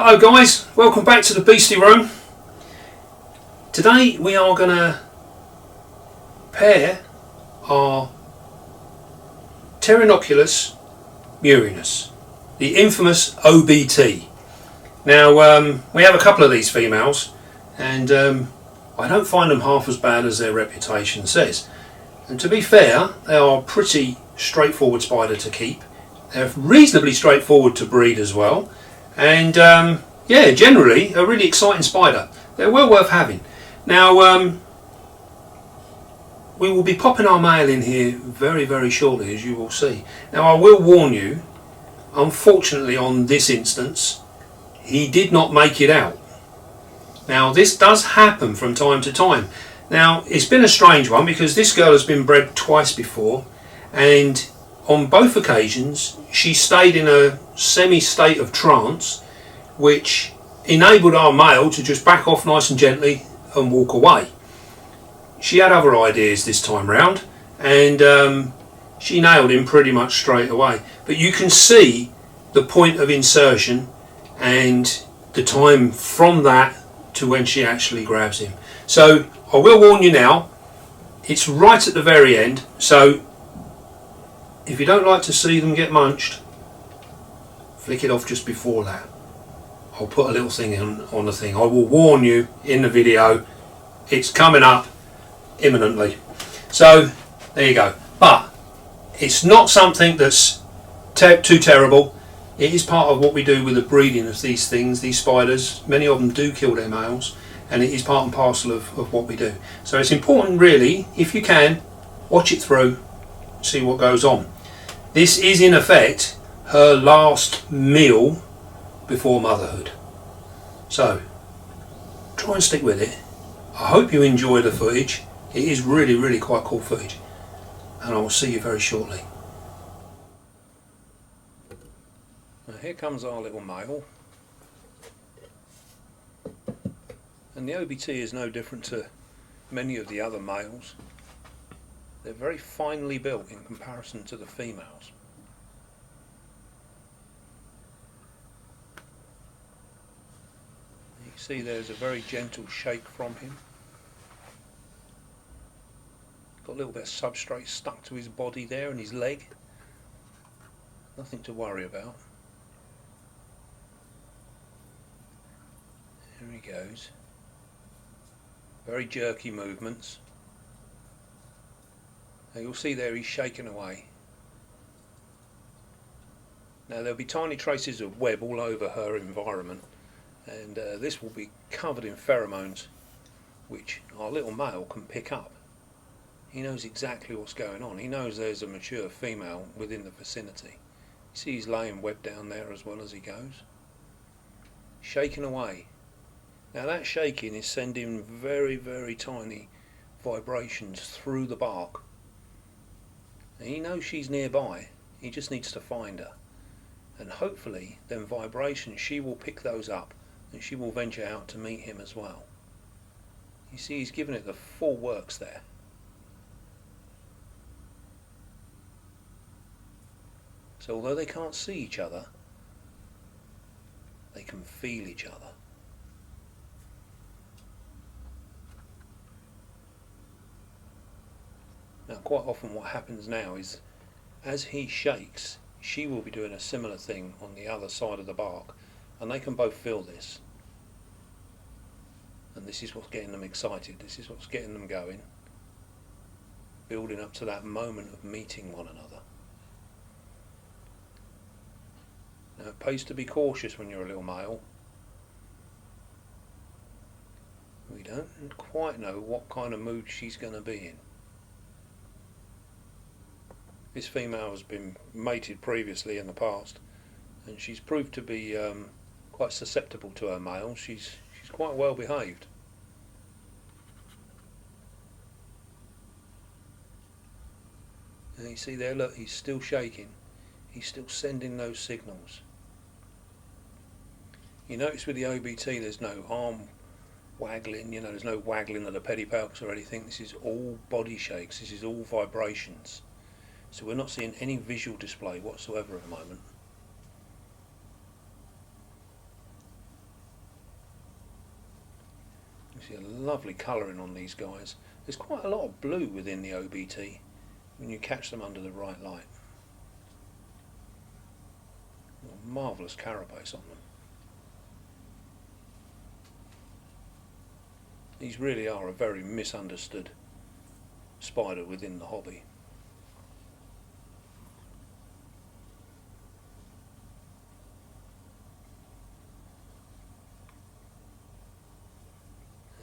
Hello guys, welcome back to the Beastie Room. Today we are going to pair our Pterinochilus murinus, the infamous OBT. Now we have a couple of these females and I don't find them half as bad as their reputation says. And to be fair, they are a pretty straightforward spider to keep. They're reasonably straightforward to breed as well. And yeah, generally a really exciting spider. They're well worth having. Now we will be popping our male in here very shortly, as you will see. Now I will warn you, unfortunately on this instance he did not make it out. Now this does happen from time to time. Now it's been a strange one because this girl has been bred twice before, and on both occasions she stayed in a semi-state of trance which enabled our male to just back off nice and gently and walk away. She had other ideas this time round and she nailed him pretty much straight away. But you can see the point of insertion and the time from that to when she actually grabs him. So I will warn you now, it's right at the very end, so if you don't like to see them get munched, flick it off just before that. I'll put a little thing on the thing. I will warn you in the video, it's coming up imminently. So there you go. But it's not something that's too terrible. It is part of what we do with the breeding of these things, these spiders. Many of them do kill their males, and it is part and parcel of what we do. So it's important really, if you can, watch it through, see what goes on. This is in effect her last meal before motherhood. So try and stick with it. I hope you enjoy the footage. It is really quite cool footage, and I will see you very shortly. Now here comes our little male, and the OBT is no different to many of the other males. They're very finely built in comparison to the females. You can see there's a very gentle shake from him. Got a little bit of substrate stuck to his body there and his leg. Nothing to worry about. There he goes. Very jerky movements. Now you'll see there he's shaking away. Now there'll be tiny traces of web all over her environment, and this will be covered in pheromones which our little male can pick up. He knows exactly what's going on. He knows there's a mature female within the vicinity. You see he's laying web down there as well as he goes. Shaking away. Now that shaking is sending very tiny vibrations through the bark. And he knows she's nearby, he just needs to find her. And hopefully them vibrations, she will pick those up and she will venture out to meet him as well. You see he's giving it the full works there. So although they can't see each other, they can feel each other. Now quite often what happens now is, as he shakes, she will be doing a similar thing on the other side of the bark, and they can both feel this. And this is what's getting them excited, this is what's getting them going, building up to that moment of meeting one another. Now it pays to be cautious when you're a little male. We don't quite know what kind of mood she's going to be in. This female has been mated previously in the past, and she's proved to be quite susceptible to her male. She's quite well behaved. And you see there, look, he's still shaking. He's still sending those signals. You notice with the OBT there's no arm waggling, you know, there's no waggling of the pedipalps or anything. This is all body shakes, this is all vibrations. So we're not seeing any visual display whatsoever at the moment. See a lovely colouring on these guys. There's quite a lot of blue within the OBT when you catch them under the right light. A marvellous carapace on them. These really are a very misunderstood spider within the hobby.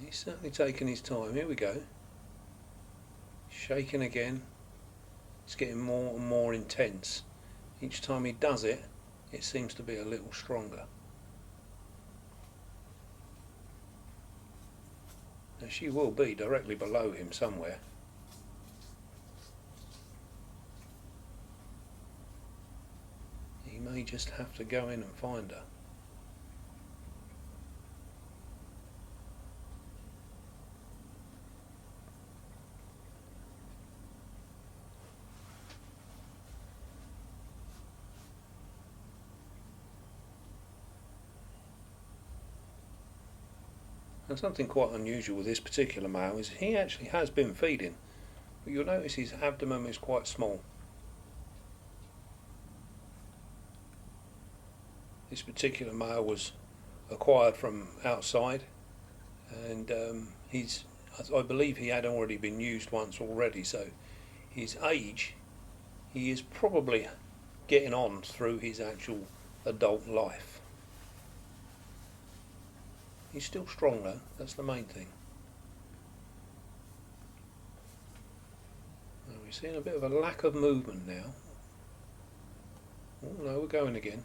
He's certainly taking his time. Here we go. Shaking again. It's getting more and more intense. Each time he does it, it seems to be a little stronger. Now she will be directly below him somewhere. He may just have to go in and find her. And something quite unusual with this particular male is he actually has been feeding, but you'll notice his abdomen is quite small. This particular male was acquired from outside, and I believe he had already been used once already, so his age, he is probably getting on through his actual adult life. He's still strong though, that's the main thing. Now we're seeing a bit of a lack of movement now. Oh no, we're going again.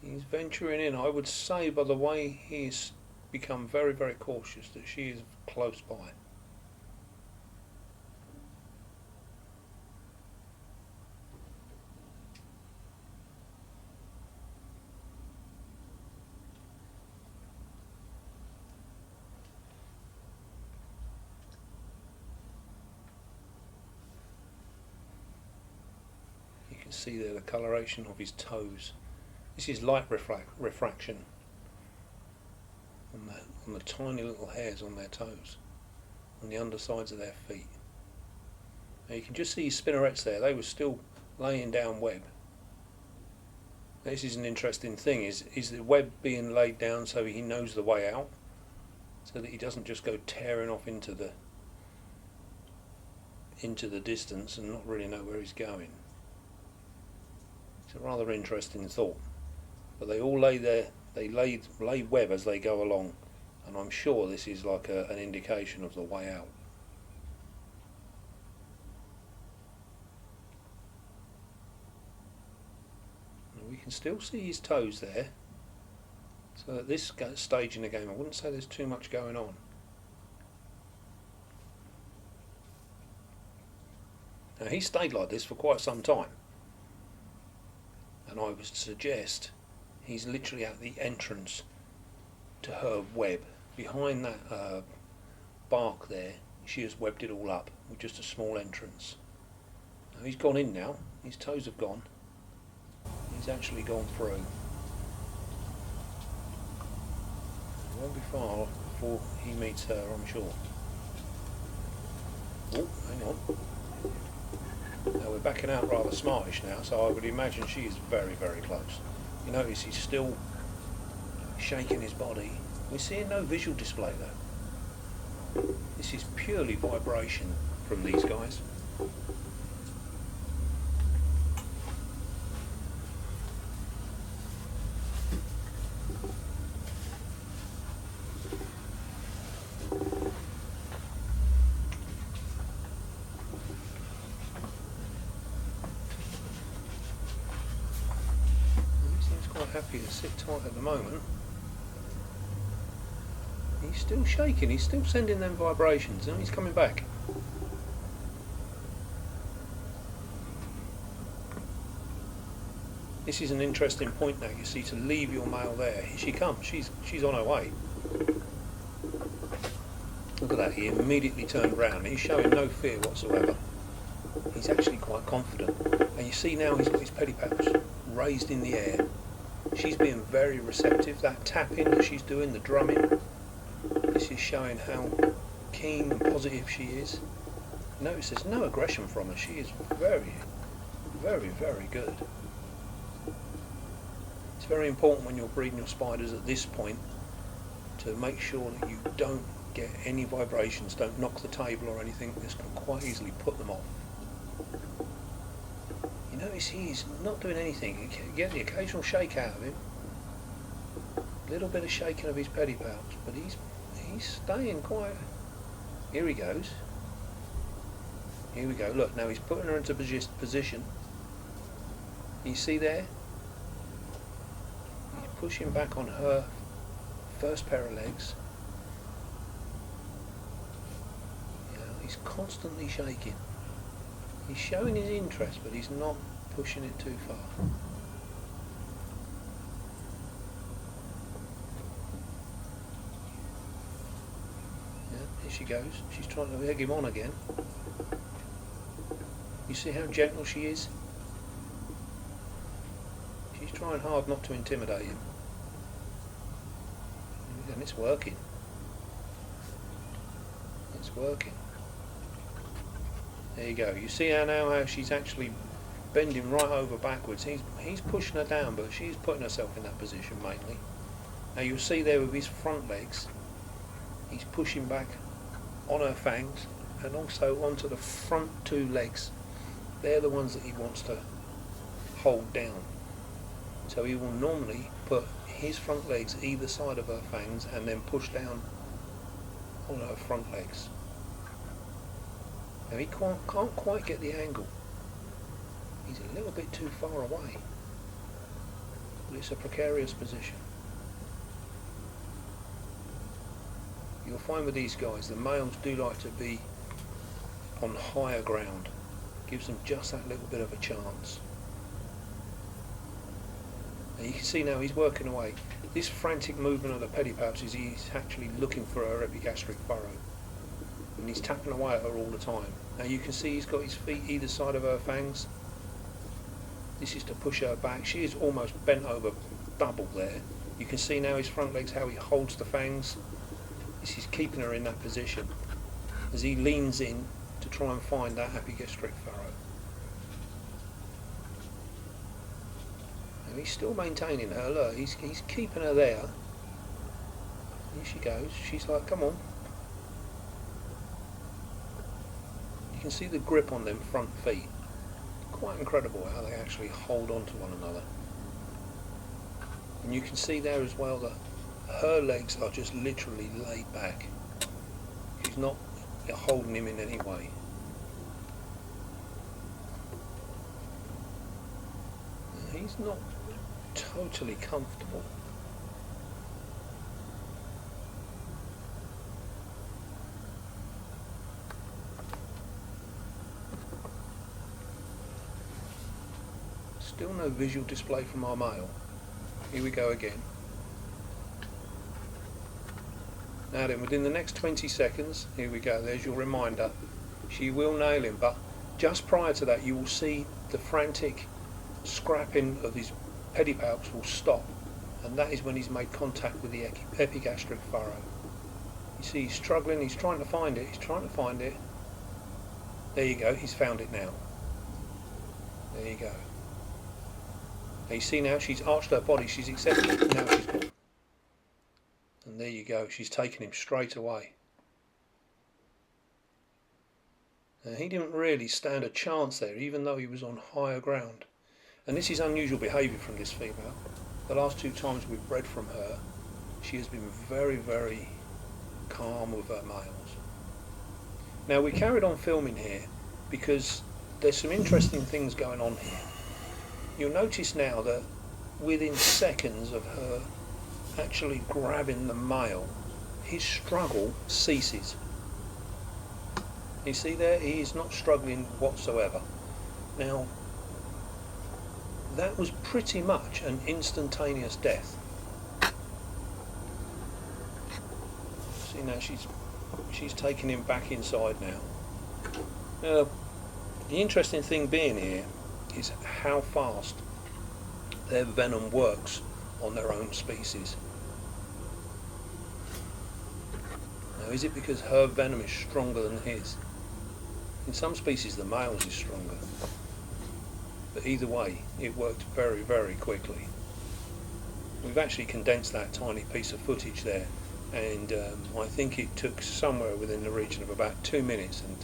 He's venturing in. I would say by the way he's become very, very cautious that she is close by. You can see there the coloration of his toes. This is light refraction on the tiny little hairs on their toes, on the undersides of their feet. Now you can just see his spinnerets there, they were still laying down web. This is an interesting thing, is the web being laid down so he knows the way out, so that he doesn't just go tearing off into the distance and not really know where he's going. It's a rather interesting thought. But they all lay web as they go along, and I'm sure this is like an indication of the way out. And we can still see his toes there, so at this stage in the game I wouldn't say there's too much going on. Now he stayed like this for quite some time, and I would suggest he's literally at the entrance to her web. Behind that bark there, she has webbed it all up with just a small entrance. Now he's gone in now, his toes have gone. He's actually gone through. It won't be far before he meets her, I'm sure. Oh, hang on. Now we're backing out rather smartish now, so I would imagine she is very, very close. You notice he's still shaking his body. We're seeing no visual display though. This is purely vibration from these guys. Happy to sit tight at the moment. He's still shaking, he's still sending them vibrations, and he's coming back. This is an interesting point now, you see, to leave your male there. Here she comes, she's on her way. Look at that, he immediately turned round. He's showing no fear whatsoever. He's actually quite confident. And you see now he's got his pedipalps raised in the air, She's being very receptive. That tapping that she's doing, the drumming, this is showing how keen and positive she is. Notice there's no aggression from her. She is very, very, very good. It's very important when you're breeding your spiders at this point to make sure that you don't get any vibrations, don't knock the table or anything. This can quite easily put them off. You notice he's not doing anything. You can get the occasional shake out of him, a little bit of shaking of his pedipalps, but he's staying quiet. Here he goes. Here we go. Look, now he's putting her into position. You see there? He's pushing back on her first pair of legs. You know, he's constantly shaking. He's showing his interest, but he's not pushing it too far. Yeah, here she goes. She's trying to egg him on again. You see how gentle she is? She's trying hard not to intimidate him. And it's working. It's working. There you go. You see how she's actually bending right over backwards. He's pushing her down, but she's putting herself in that position mainly. Now you'll see there with his front legs, he's pushing back on her fangs and also onto the front two legs. They're the ones that he wants to hold down. So he will normally put his front legs either side of her fangs and then push down on her front legs. Now he can't quite get the angle. He's a little bit too far away. But it's a precarious position. You'll find with these guys, the males do like to be on higher ground. Gives them just that little bit of a chance. Now you can see now he's working away. This frantic movement of the pedipalps is he's actually looking for her epigastric furrow. And he's tapping away at her all the time. Now you can see he's got his feet either side of her fangs. This is to push her back. She is almost bent over double there. You can see now his front legs, how he holds the fangs. This is keeping her in that position as he leans in to try and find that epigastric furrow. And he's still maintaining her. Look, he's keeping her there. Here she goes. She's like, come on. You can see the grip on them front feet. Quite incredible how they actually hold on to one another. And you can see there as well that her legs are just literally laid back. She's not holding him in any way. He's not totally comfortable. Still no visual display from our male. Here we go again. Now then, within the next 20 seconds, here we go, there's your reminder. She will nail him, but just prior to that you will see the frantic scrapping of his pedipalps will stop, and that is when he's made contact with the epigastric furrow. You see he's struggling, he's trying to find it, There you go, he's found it now. There you go. Now you see now she's arched her body, she's accepted it, now she's gone. And there you go, she's taken him straight away. Now he didn't really stand a chance there, even though he was on higher ground. And this is unusual behaviour from this female. The last two times we've bred from her, she has been very, very calm with her males. Now we carried on filming here because there's some interesting things going on here. You'll notice now that within seconds of her actually grabbing the male, his struggle ceases. You see there, he is not struggling whatsoever. Now, that was pretty much an instantaneous death. See now, she's taking him back inside now. Now, the interesting thing being here is how fast their venom works on their own species. Now, is it because her venom is stronger than his? In some species the male's is stronger, but either way it worked very, very quickly. We've actually condensed that tiny piece of footage there, and I think it took somewhere within the region of about 2 minutes, and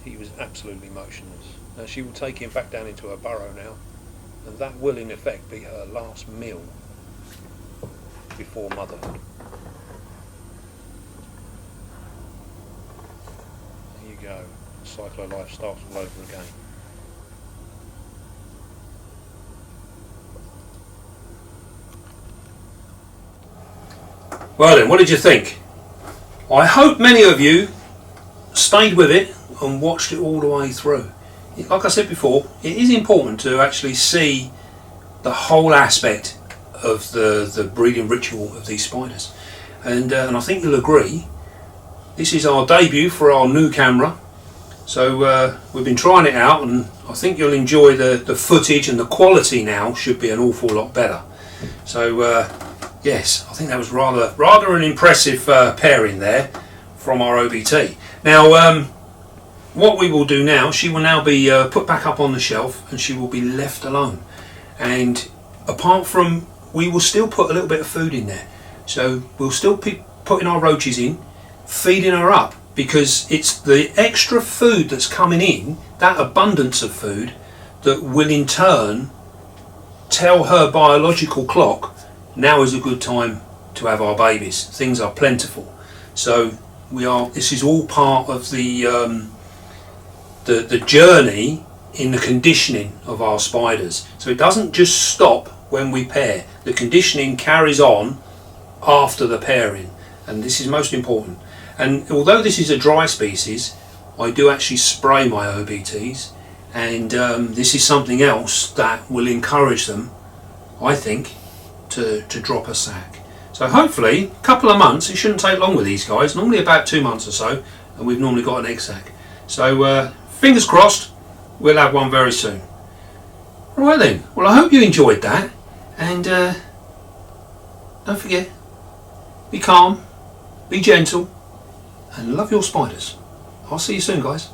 he was absolutely motionless. Now she will take him back down into her burrow now, and that will in effect be her last meal before motherhood. There you go, the cycle of life starts all over again. Well then, what did you think? I hope many of you stayed with it and watched it all the way through. Like I said before, it is important to actually see the whole aspect of the breeding ritual of these spiders. And I think you'll agree, this is our debut for our new camera. So we've been trying it out, and I think you'll enjoy the footage, and the quality now should be an awful lot better. So yes, I think that was rather an impressive pairing there from our OBT. Now, what we will do now, she will now be put back up on the shelf, and she will be left alone. And apart from, we will still put a little bit of food in there. So we'll still be putting our roaches in, feeding her up, because it's the extra food that's coming in, that abundance of food, that will in turn tell her biological clock, now is a good time to have our babies. Things are plentiful. So this is all part of the journey in the conditioning of our spiders. So it doesn't just stop when we pair. The conditioning carries on after the pairing, and this is most important. And although this is a dry species, I do actually spray my OBTs, and this is something else that will encourage them, I think, to drop a sack. So hopefully a couple of months, it shouldn't take long with these guys, normally about 2 months or so, and we've normally got an egg sac. So fingers crossed, we'll have one very soon. Right then, well I hope you enjoyed that, and don't forget, be calm, be gentle, and love your spiders. I'll see you soon, guys.